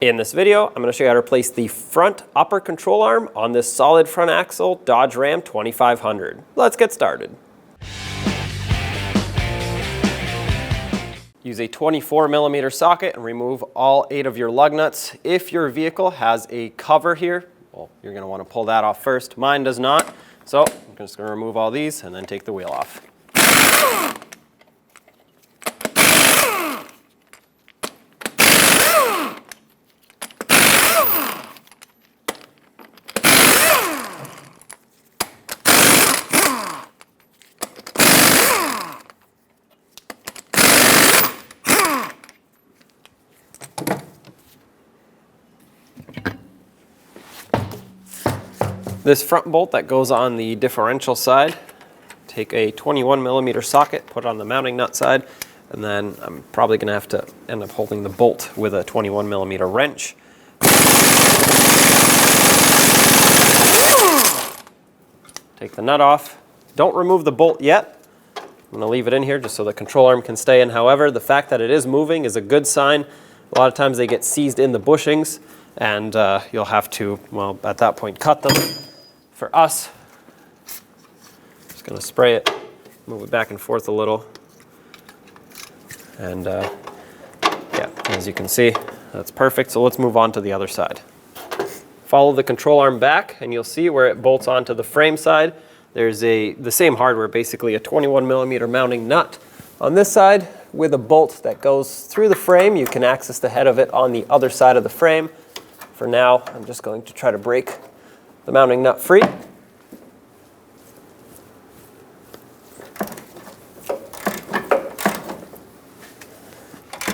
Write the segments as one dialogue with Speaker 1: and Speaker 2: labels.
Speaker 1: In this video, I'm going to show you how to replace the front upper control arm on this solid front axle Dodge Ram 2500. Let's get started. Use a 24mm socket and remove all 8 of your lug nuts. If your vehicle has a cover here, well, you're going to want to pull that off first. Mine does not, so I'm just going to remove all these and then take the wheel off. This front bolt that goes on the differential side, take a 21mm socket, put it on the mounting nut side, and then I'm probably going to have to end up holding the bolt with a 21mm wrench. Take the nut off. Don't remove the bolt yet. I'm going to leave it in here just so the control arm can stay in. However, the fact that it is moving is a good sign. A lot of times they get seized in the bushings, and you'll have to, well, at that point, cut them. For us, just going to spray it, move it back and forth a little, and yeah, as you can see, that's perfect. So let's move on to the other side. Follow the control arm back, and you'll see where it bolts onto the frame side. There's the same hardware, basically a 21mm mounting nut on this side with a bolt that goes through the frame. You can access the head of it on the other side of the frame. For now, I'm just going to try to break the mounting nut free.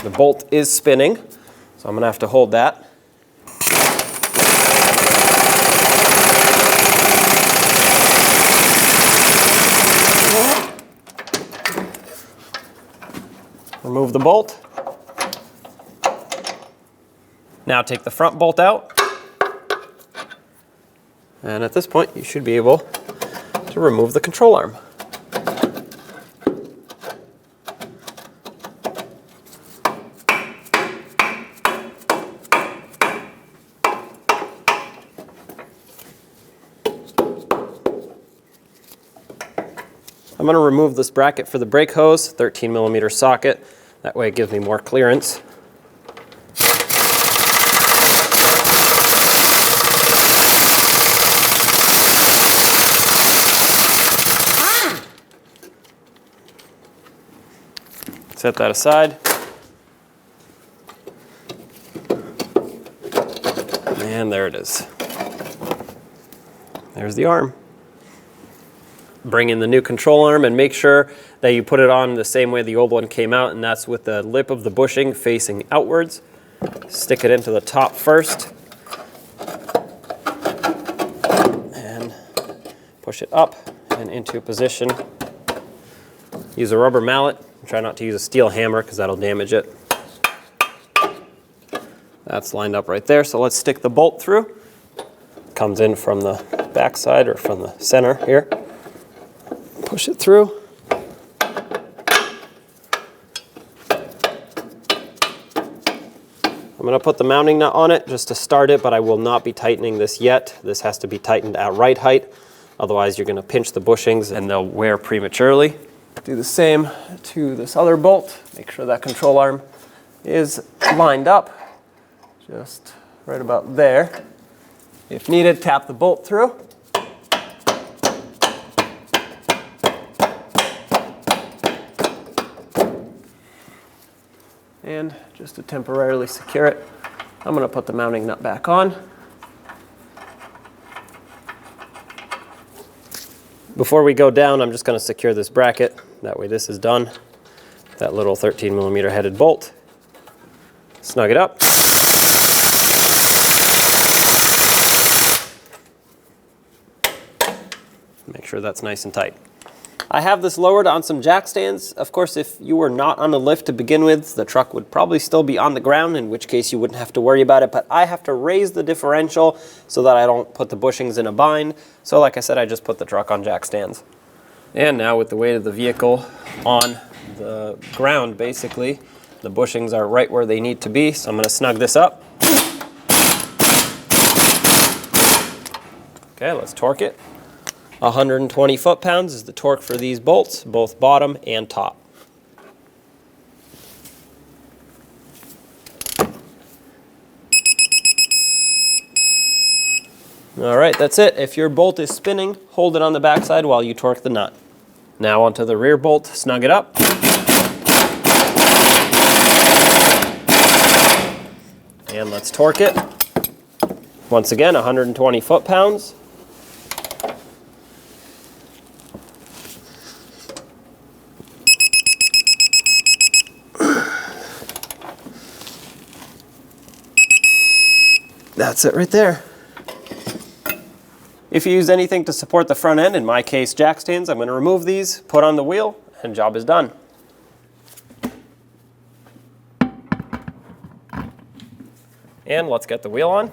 Speaker 1: The bolt is spinning, so I'm going to have to hold that. Remove the bolt. Now take the front bolt out. And at this point, you should be able to remove the control arm. I'm going to remove this bracket for the brake hose, 13mm socket. That way it gives me more clearance. Set that aside. And there it is. There's the arm. Bring in the new control arm and make sure that you put it on the same way the old one came out, and that's with the lip of the bushing facing outwards. Stick it into the top first. And push it up and into position. Use a rubber mallet. Try not to use a steel hammer because that'll damage it. That's lined up right there, so let's stick the bolt through. Comes in from the back side or from the center here. Push it through. I'm going to put the mounting nut on it just to start it, but I will not be tightening this yet. This has to be tightened at right height. Otherwise, you're going to pinch the bushings and they'll wear prematurely. Do the same to this other bolt. Make sure that control arm is lined up, just right about there. If needed, tap the bolt through. And just to temporarily secure it, I'm going to put the mounting nut back on. Before we go down, I'm just going to secure this bracket. That way this is done. That little 13mm headed bolt. Snug it up. Make sure that's nice and tight. I have this lowered on some jack stands. Of course, if you were not on a lift to begin with, the truck would probably still be on the ground, in which case you wouldn't have to worry about it. But I have to raise the differential so that I don't put the bushings in a bind. So like I said, I just put the truck on jack stands. And now with the weight of the vehicle on the ground, basically, the bushings are right where they need to be. So I'm going to snug this up. Okay, let's torque it. 120 foot-pounds is the torque for these bolts, both bottom and top. All right, that's it. If your bolt is spinning, hold it on the backside while you torque the nut. Now onto the rear bolt, snug it up. And let's torque it. Once again, 120 foot-pounds. That's it right there. If you use anything to support the front end, in my case jack stands, I'm going to remove these, put on the wheel, and job is done. And let's get the wheel on.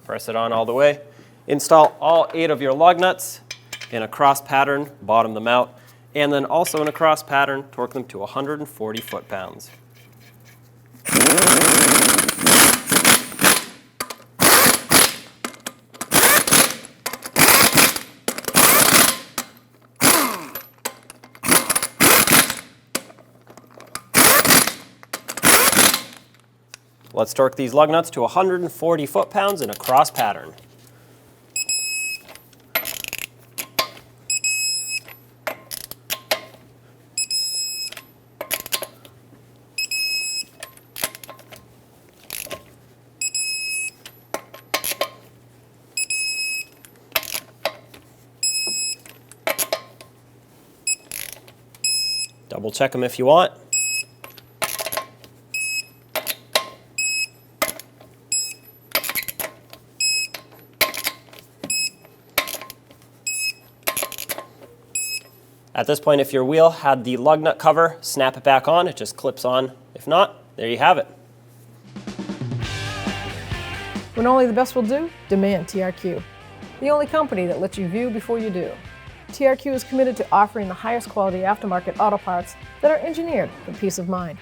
Speaker 1: Press it on all the way. Install all 8 of your lug nuts in a cross pattern, bottom them out, and then also in a cross pattern, torque them to 140 foot-pounds. Let's torque these lug nuts to 140 foot-pounds in a cross pattern. Double check them if you want. At this point, if your wheel had the lug nut cover, snap it back on. It just clips on. If not, there you have it.
Speaker 2: When only the best will do, demand TRQ. The only company that lets you view before you do. TRQ is committed to offering the highest quality aftermarket auto parts that are engineered for peace of mind.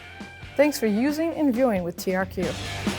Speaker 2: Thanks for using and viewing with TRQ.